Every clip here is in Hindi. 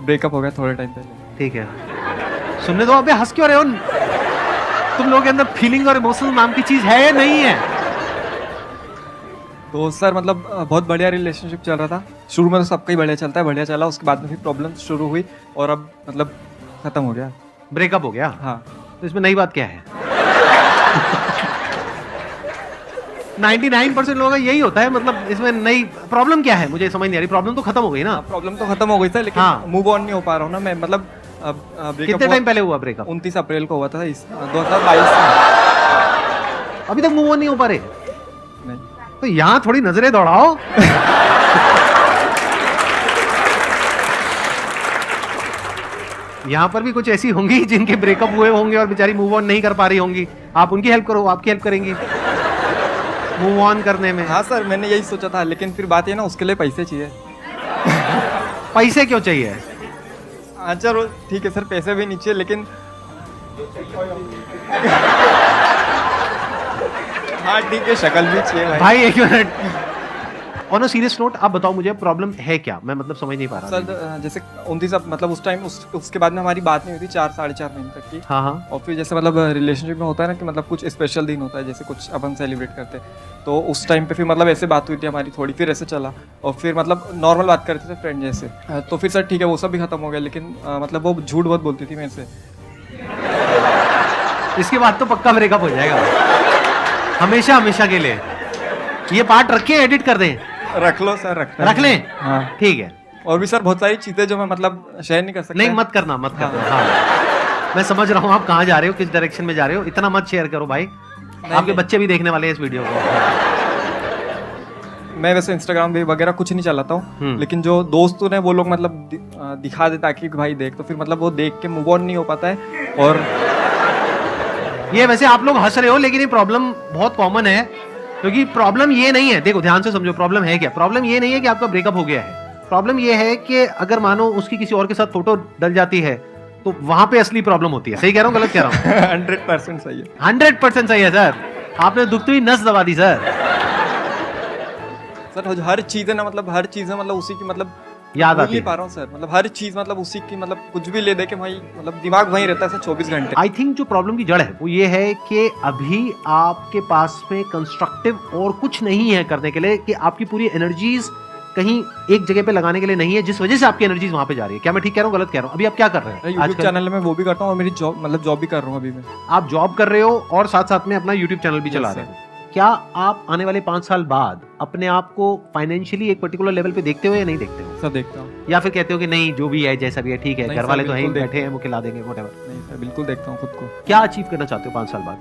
ब्रेकअप हो गया थोड़े टाइम पहले। ठीक है, सुनने दो। अबे हंस क्यों रहे हो? तुम लोगों के अंदर फीलिंग और इमोशन नाम की चीज है या नहीं है? तो सर मतलब बहुत बढ़िया रिलेशनशिप चल रहा था। शुरू में तो सबका ही बढ़िया चलता है, बढ़िया चला। उसके बाद में फिर प्रॉब्लम शुरू हुई और अब मतलब खत्म हो गया। ब्रेकअप हो गया? हाँ। तो इसमें नई बात क्या है? 99% लोगों का यही होता है। मतलब इसमें नई प्रॉब्लम क्या है? मुझे समझ नहीं आ रही। प्रॉब्लम तो खत्म हो गई ना? प्रॉब्लम तो खत्म हो गई था, लेकिन हाँ। मूव ऑन नहीं हो पा रहा हूँ ना मैं। मतलब कितने टाइम पहले हुआ ब्रेकअप? 29 अप्रैल को हुआ था, 2022 में। अभी तक मूव ऑन नहीं हो पा रहे? नहीं। तो यहां थोड़ी नजरें दौड़ाओ। यहां पर भी कुछ ऐसी होंगी जिनके ब्रेकअप हुए होंगे और बेचारी मूव ऑन नहीं कर पा रही होंगी। आप उनकी हेल्प करो, आपकी हेल्प करेंगी मूव ऑन करने में। हाँ सर, मैंने यही सोचा था, लेकिन फिर बात ये ना, उसके लिए पैसे चाहिए। पैसे क्यों चाहिए? हाँ चलो ठीक है सर, पैसे भी नहीं चाहिए, लेकिन हाँ ठीक है, शक्ल भी चाहिए भाई। एक minute, on a serious note आप बताओ मुझे प्रॉब्लम है क्या? मैं मतलब समझ नहीं पा रहा सर। जैसे 29 मतलब उस टाइम उसके बाद में हमारी बात नहीं हुई थी 4-4.5 महीने तक की। हाँ हाँ। और फिर जैसे मतलब रिलेशनशिप में होता है ना कि मतलब कुछ स्पेशल दिन होता है, जैसे कुछ अपन सेलिब्रेट करते हैं, तो उस टाइम पे फिर मतलब ऐसे बात हुई थी हमारी थोड़ी, फिर ऐसे चला और फिर मतलब नॉर्मल बात करते थे फ्रेंड जैसे। तो फिर सर ठीक है, वो सब भी खत्म हो गया, लेकिन मतलब वो झूठ बहुत बोलती थी मेरे से। इसके बाद तो पक्का ब्रेकअप हो जाएगा हमेशा हमेशा के लिए। ये पार्ट रख के एडिट कर दें? रख लो सर, रख लें? हाँ ठीक है। और भी सर बहुत सारी चीजें जो मैं मतलब शेयर नहीं कर सकता। नहीं मत करना, मत करना। हाँ मैं समझ रहा हूँ आप कहाँ जा रहे हो, किस डायरेक्शन में जा रहे हो। इतना मत शेयर करो भाई, आपके बच्चे भी देखने वाले हैं इस वीडियो को। मैं वैसे इंस्टाग्राम भी वगैरह कुछ नहीं चलाता हूँ, लेकिन जो दोस्त हैं वो लोग मतलब दिखा देता कि भाई देख, तो फिर मतलब वो देख के मूव ऑन नहीं हो पाता है। और ये वैसे आप लोग हंस रहे हो, लेकिन ये प्रॉब्लम बहुत कॉमन है। क्योंकि प्रॉब्लम ये नहीं है, देखो ध्यान से समझो प्रॉब्लम है क्या। प्रॉब्लम ये नहीं है कि आपका ब्रेकअप हो गया है। प्रॉब्लम ये है कि अगर मानो उसकी किसी और के साथ फोटो डल जाती है तो वहां पे असली प्रॉब्लम होती है। सही कह रहा हूँ, गलत कह रहा हूँ? 100% सही है। 100% सही है सर। आपने दुखती हुई नस दबा दी सर। सर हर चीज है ना, मतलब हर चीज है, मतलब उसी की मतलब याद आती नहीं पा रहा हूँ सर। मतलब हर चीज मतलब उसी की, मतलब कुछ भी ले दे के भाई मतलब दिमाग वहीं रहता है सर 24 घंटे। आई थिंक जो प्रॉब्लम की जड़ है वो ये है कि अभी आपके पास में कंस्ट्रक्टिव और कुछ नहीं है करने के लिए, कि आपकी पूरी एनर्जीज कहीं एक जगह पे लगाने के लिए नहीं है, जिस वजह से आपकी एनर्जीज वहां पे जा रही है। क्या मैं ठीक कह रहा हूँ, गलत कह रहा हूँ? अभी आप क्या कर रहे हैं? यूट्यूब चैनल में वो भी करता हूँ और मेरी जॉब मतलब जॉब भी कर रहा हूँ अभी मैं। आप जॉब कर रहे हो और साथ साथ में अपना यूट्यूब चैनल भी चला रहे हो। क्या आप आने वाले 5 साल बाद अपने आप को फाइनेंशियली एक पर्टिकुलर लेवल पे देखते हो या नहीं देखते हो? सर देखता हूँ। या फिर कहते हो कि नहीं जो भी है जैसा भी है ठीक है, नहीं घर सर, वाले तो हैं, बिल्कुल बैठे हैं, वो खिला देंगे, व्हाटएवर? नहीं सर, बिल्कुल देखता हूँ खुद को। क्या अचीव करना चाहते हो 5 साल बाद?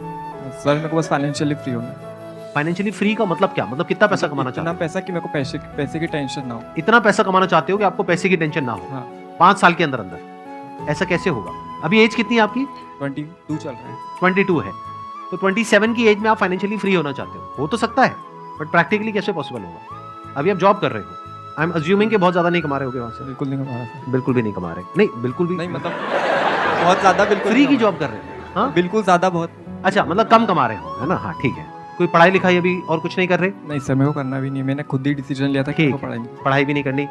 सर मेरे को बस फाइनेंशियली फ्री होना है। फाइनेंशियली फ्री का मतलब क्या? मतलब कितना पैसा कमाना चाहते इतना हो? पैसा कि मेरे को पैसे की टेंशन ना हो। इतना पैसा कमाना चाहते हो कि आपको पैसे की टेंशन ना हो? हाँ। 5 साल के अंदर अंदर ऐसा कैसे होगा? अभी एज कितनी है आपकी? 22 चल रहा है। 22 है, तो 27 की एज में आप फाइनेंशियली फ्री होना चाहते हो तो सकता है, बट प्रैक्टिकली कैसे पॉसिबल होगा? अभी आप जॉब कर रहे हो, आई एम अज्यूमिंग कि बहुत ज्यादा नहीं कमा रहे होगे वहां से। बिल्कुल नहीं कमा रहा सर। बिल्कुल भी नहीं कमा रहे? नहीं बिल्कुल भी नहीं, मतलब बहुत ज्यादा बिल्कुल फ्री की नहीं जॉब कर रहे हो? हाँ बिल्कुल ज्यादा बहुत। अच्छा, मतलब कम कमा रहे हो, है ना? हाँ ठीक है। कोई पढ़ाई लिखाई अभी और कुछ नहीं कर रहे? नहीं सर, मेरे को करना भी नहीं है। मैंने खुद ही डिसीजन लिया था कि मेरे को पढ़ाई भी नहीं करनी।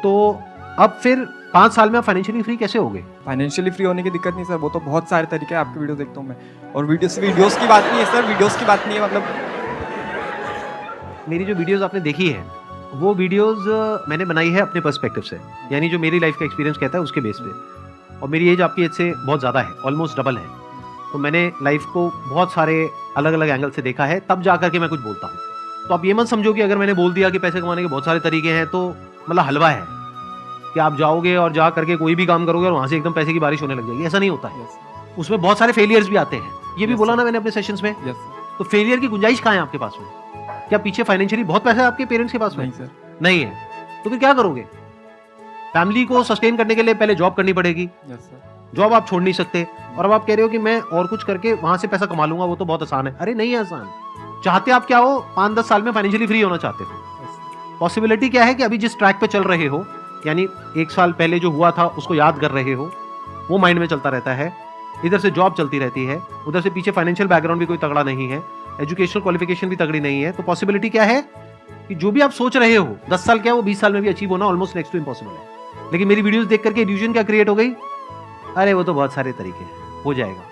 तो अब फिर 5 साल में आप फाइनेंशियली फ्री कैसे होगे? फाइनेंशियली फ्री होने की दिक्कत नहीं सर, वो तो बहुत सारे तरीके हैं। आपके वीडियो देखता हूँ मैं, और वीडियोस की बात नहीं है सर, वीडियोस की बात नहीं है। मतलब मेरी जो वीडियोस आपने देखी है वो वीडियोस मैंने बनाई है अपने पर्सपेक्टिव से, यानी जो मेरी लाइफ का एक्सपीरियंस कहता है उसके बेस पे। और मेरी एज आपकी एज से बहुत ज़्यादा है, ऑलमोस्ट डबल है। तो मैंने लाइफ को बहुत सारे अलग अलग एंगल से देखा है, तब जा करके मैं कुछ बोलता हूँ। तो आप ये मत समझो कि अगर मैंने बोल दिया कि पैसे कमाने के बहुत सारे तरीके हैं तो मतलब हलवा है कि आप जाओगे और जा करके कोई भी काम करोगे और वहाँ से एकदम पैसे की बारिश होने लग जाएगी। ऐसा नहीं होता है। उसमें बहुत सारे फेलियर्स भी आते हैं, ये भी बोला ना मैंने अपने सेशंस में। तो फेलियर की गुंजाइश कहाँ है आपके पास में? क्या पीछे फाइनेंशियली बहुत पैसा है आपके पेरेंट्स के पास में? नहीं सर। नहीं है तो फिर क्या करोगे? फैमिली को सस्टेन करने के लिए पहले जॉब करनी पड़ेगी। जॉब आप छोड़ नहीं सकते। और अब आप कह रहे हो कि मैं और कुछ करके वहां से पैसा कमा लूंगा, वो तो बहुत आसान है। अरे नहीं है आसान। चाहते आप क्या हो? 5-10 साल में फाइनेंशियली फ्री होना चाहते हो। पॉसिबिलिटी क्या है कि अभी जिस ट्रैक पे चल रहे हो, यानी 1 साल पहले जो हुआ था उसको याद कर रहे हो, वो माइंड में चलता रहता है। इधर से जॉब चलती रहती है, उधर से पीछे फाइनेंशियल बैकग्राउंड भी कोई तगड़ा नहीं है, एजुकेशनल क्वालिफिकेशन भी तगड़ी नहीं है। तो पॉसिबिलिटी क्या है कि जो भी आप सोच रहे हो 10 साल क्या वो 20 साल में भी अचीव होना ऑलमोस्ट नेक्स्ट टू इम्पॉसिबल है। लेकिन मेरी वीडियोस देख करके इल्यूजन क्या क्रिएट हो गई, अरे वो तो बहुत सारे तरीके हैं, हो जाएगा।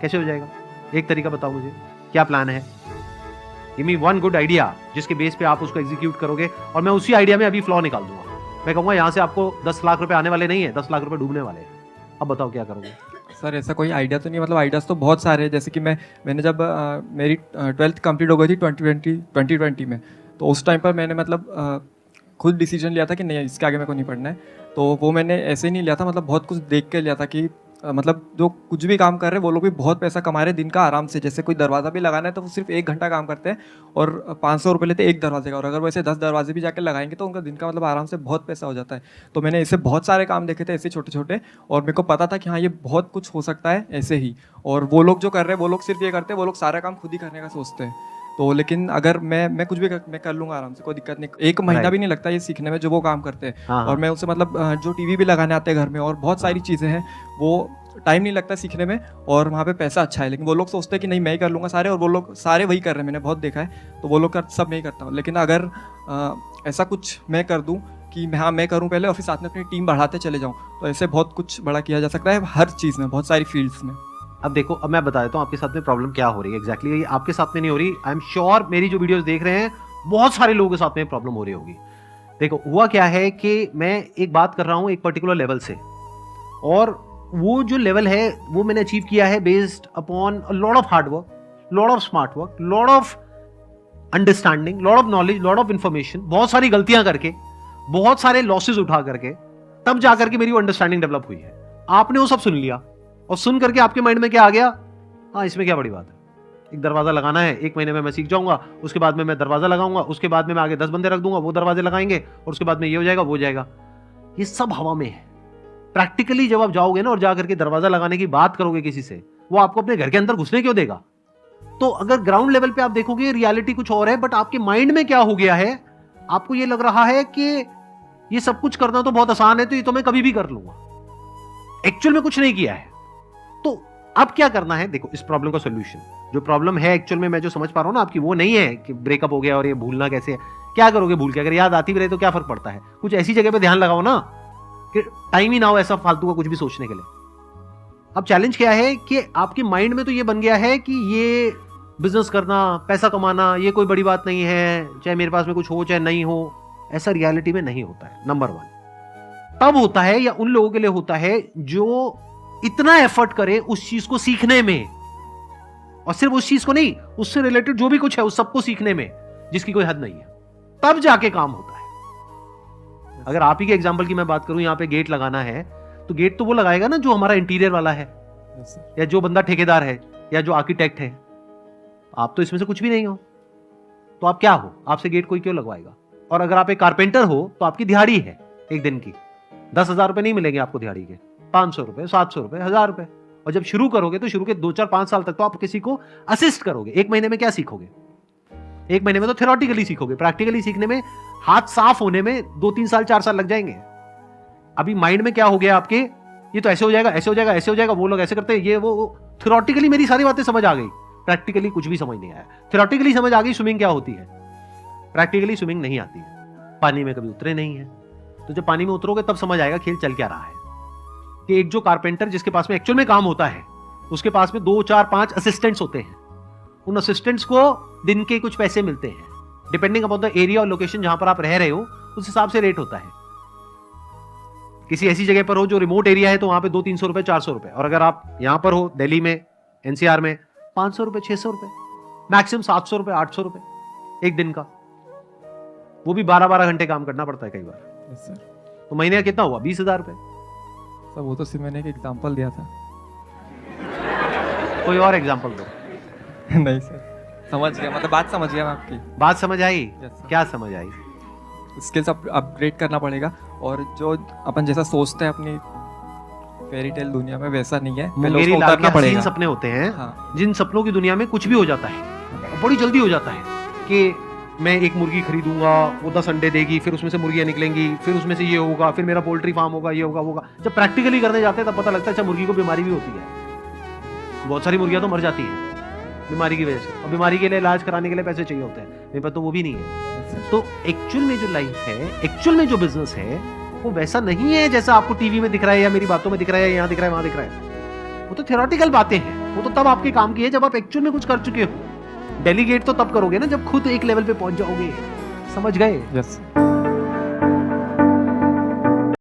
कैसे हो जाएगा? एक तरीका बताओ मुझे, क्या प्लान है? Give me one good idea जिसके बेस पे आप उसको एग्जीक्यूट करोगे, और मैं उसी आइडिया में अभी फ्लॉ निकाल दूंगा। मैं कहूंगा यहाँ से आपको 10 लाख रुपए आने वाले नहीं है, 10 लाख रुपए डूबने वाले हैं। अब बताओ क्या करोगे? सर ऐसा कोई आइडिया तो नहीं, मतलब आइडियाज़ तो बहुत सारे हैं। जैसे कि मैंने जब मेरी 12th कंप्लीट हो गई थी 2020 में, तो उस टाइम पर मैंने मतलब खुद डिसीजन लिया था कि नहीं इसके आगे मेरे को नहीं पढ़ना है। तो वो मैंने ऐसे ही नहीं लिया था, मतलब बहुत कुछ देख के लिया था कि मतलब जो कुछ भी काम कर रहे हैं वो लोग भी बहुत पैसा कमा रहे हैं दिन का आराम से। जैसे कोई दरवाज़ा भी लगाना है तो वो सिर्फ 1 घंटा काम करते हैं और 500 रुपये लेते हैं एक दरवाजे का, और अगर वैसे 10 दरवाजे भी जाके लगाएंगे तो उनका दिन का मतलब आराम से बहुत पैसा हो जाता है। तो मैंने ऐसे बहुत सारे काम देखे थे ऐसे छोटे छोटे, और मेरे को पता था कि हाँ ये बहुत कुछ हो सकता है ऐसे ही। और वो लोग जो कर रहे हैं वो लोग सिर्फ ये करते हैं, वो लोग सारा काम खुद ही करने का सोचते हैं। तो लेकिन अगर मैं कुछ भी मैं कर लूँगा आराम से, कोई दिक्कत नहीं। 1 महीना भी नहीं लगता ये सीखने में जो वो काम करते हैं। हाँ, और मैं उनसे मतलब जो टीवी भी लगाने आते हैं घर में और बहुत सारी चीज़ें हैं, वो टाइम नहीं लगता सीखने में और वहाँ पे पैसा अच्छा है। लेकिन वो लोग सोचते हैं कि नहीं मैं ही कर लूँगा सारे, और वो लोग सारे वही कर रहे हैं, मैंने बहुत देखा है। तो वो लोग सब मैं ही करता हूँ। लेकिन अगर ऐसा कुछ मैं कर दूँ कि हाँ मैं करूँ पहले और फिर साथ में अपनी टीम बढ़ाते चले जाऊँ, तो ऐसे बहुत कुछ बड़ा किया जा सकता है हर चीज़ में, बहुत सारी फील्ड्स में। अब देखो, अब मैं बता देता हूँ आपके साथ में प्रॉब्लम क्या हो रही है एग्जैक्टली। आपके साथ में नहीं हो रही, आई एम श्योर मेरी जो वीडियोस देख रहे हैं बहुत सारे लोगों के साथ में प्रॉब्लम हो रही होगी। देखो हुआ क्या है कि मैं एक बात कर रहा हूँ एक पर्टिकुलर लेवल से, और वो जो लेवल है वो मैंने अचीव किया है based upon a lot of hard work, lot of smart work, lot of understanding, lot of knowledge, lot of information, बहुत सारी गलतियां करके, बहुत सारे लॉसेज उठा करके, तब जाकर के मेरी वो अंडरस्टैंडिंग डेवलप हुई है। आपने वो सब सुन लिया और सुन करके आपके माइंड में क्या आ गया, हाँ इसमें क्या बड़ी बात है, एक दरवाजा लगाना है, 1 महीने में मैं सीख जाऊंगा, उसके बाद में मैं दरवाजा लगाऊंगा, उसके बाद में मैं आगे 10 बंदे रख दूंगा, वो दरवाजे लगाएंगे, और उसके बाद में ये हो जाएगा वो हो जाएगा। ये सब हवा में है। प्रैक्टिकली जब आप जाओगे ना और जाकर के दरवाजा लगाने की बात करोगे किसी से, वो आपको अपने घर के अंदर घुसने क्यों देगा? तो अगर ग्राउंड लेवल पे आप देखोगे रियलिटी कुछ और है, बट आपके माइंड में क्या हो गया है, आपको ये लग रहा है कि ये सब कुछ करना तो बहुत आसान है, तो ये तो मैं कभी भी कर लूंगा। एक्चुअल में कुछ नहीं किया है। तो अब क्या करना है? देखो इस प्रॉब्लम का सोल्यूशन, जो प्रॉब्लम है एक्चुअल में मैं जो समझ पा रहा हूं ना आपकी, वो नहीं है कि ब्रेकअप हो गया और ये भूलना कैसे है। क्या करोगे भूल के? अगर याद आती भी रहे तो क्या फर्क पड़ता है? कुछ ऐसी जगह पे ध्यान लगाओ ना कि टाइम ही ना हो ऐसा फालतू का कुछ भी सोचने के लिए। अब चैलेंज क्या है कि आपके माइंड में तो ये बन गया है कि ये बिजनेस करना, पैसा कमाना, ये कोई बड़ी बात नहीं है, चाहे मेरे पास में कुछ हो चाहे नहीं हो। ऐसा रियलिटी में नहीं होता है। नंबर 1 तब होता है, या उन लोगों के लिए होता है जो इतना एफर्ट करे उस चीज को सीखने में, और सिर्फ उस चीज को नहीं, उससे रिलेटेड जो भी कुछ है उस सबको सीखने में, जिसकी कोई हद नहीं है, तब जाके काम होता है। अगर आप ही के एग्जांपल की मैं बात करूं, यहां पे गेट लगाना है तो गेट तो वो लगाएगा ना जो हमारा इंटीरियर वाला है, या जो बंदा ठेकेदार है, या जो आर्किटेक्ट है। आप तो इसमें से कुछ भी नहीं हो, तो आप क्या हो? आपसे गेट कोई क्यों लगवाएगा? और अगर आप एक कारपेंटर हो तो आपकी दिहाड़ी है एक दिन की, 10,000 रुपए नहीं मिलेंगे आपको दिहाड़ी के, 500 रुपए, 700 रुपए, 1000 रुपए। और जब शुरू करोगे तो शुरू के 2, 4, 5 साल तक तो आप किसी को असिस्ट करोगे। 1 महीने में क्या सीखोगे? 1 महीने में तो थ्योरेटिकली सीखोगे। प्रैक्टिकली सीखने में, हाथ साफ होने में 2, 3 साल, 4 साल लग जाएंगे। अभी माइंड में क्या हो गया आपके, ये तो ऐसे हो जाएगा, ऐसे हो जाएगा, ऐसे हो जाएगा, वो लोग ऐसे करते हैं, ये वो। थ्योरेटिकली मेरी सारी बातें समझ आ गई, प्रैक्टिकली कुछ भी समझ नहीं आया। थ्योरेटिकली समझ आ गई स्विमिंग क्या होती है, प्रैक्टिकली स्विमिंग नहीं आती है। पानी में कभी उतरे नहीं है, तो जब पानी में उतरोगे तब समझ आएगा खेल चल क्या रहा है। कि एक जो कारपेंटर जिसके पास में एक्चुअल में काम होता है, उसके पास में 2, 4, 5 असिस्टेंट्स होते हैं। उन असिस्टेंट्स को दिन के कुछ पैसे मिलते हैं, डिपेंडिंग अपॉन द एरिया और लोकेशन जहां पर आप रह रहे हो, उस हिसाब से रेट होता है। किसी ऐसी जगह पर हो जो रिमोट एरिया है तो वहां पे 200-300 रुपए, 400 रुपए, और अगर आप यहां पर हो दिल्ली में, एनसीआर में, 500 रुपए, 600 रुपए, मैक्सिमम 700 रुपए, 800 रुपए एक दिन का। वो भी 12-12 घंटे काम करना पड़ता है कई बार। तो महीने का कितना हुआ? 20,000 रुपए। सर वो तो सिर्फ मैंने एक एग्जांपल दिया था। कोई और एग्जांपल दो। नहीं सर, समझ गया, मतलब बात समझ गया मैं आपकी। बात समझ आई? Yes, sir. क्या समझ आई? स्किल्स अपग्रेड करना पड़ेगा, और जो अपन जैसा सोचते हैं अपनी फेरी टेल दुनिया में वैसा नहीं है, पहले मेरी उसको लाल उतारना के पड़ेगा। हसीन सपने होते हैं, हाँ। जिन सपनों की दुनिया में कुछ भी हो जाता है, बड़ी जल्दी हो जाता है कि मैं एक मुर्गी खरीदूंगा, वो 10 अंडे देगी, फिर उसमें से मुर्गियां निकलेंगी, फिर उसमें से ये होगा, फिर मेरा पोल्ट्री फार्म होगा, ये होगा, वो होगा। जब प्रैक्टिकली करने जाते हैं तब पता लगता है अच्छा मुर्गी को बीमारी भी होती है। बहुत सारी मुर्गियां तो मर जाती हैं बीमारी की वजह से, और बीमारी के लिए इलाज कराने के लिए पैसे चाहिए होते हैं। मेरे पास तो वो भी नहीं है। तो एक्चुअल में जो लाइफ है, एक्चुअल में जो बिजनेस है, वो वैसा नहीं है जैसा आपको टीवी में दिख रहा है या मेरी बातों में दिख रहा है, यहाँ दिख रहा है, वहां दिख रहा है। वो तो थ्योरेटिकल बातें हैं, वो तो तब आपके काम की है जब आप एक्चुअल में कुछ कर चुके हो। डेलीगेट तो तब करोगे ना जब खुद एक लेवल पे पहुंच जाओगे। समझ गए? यस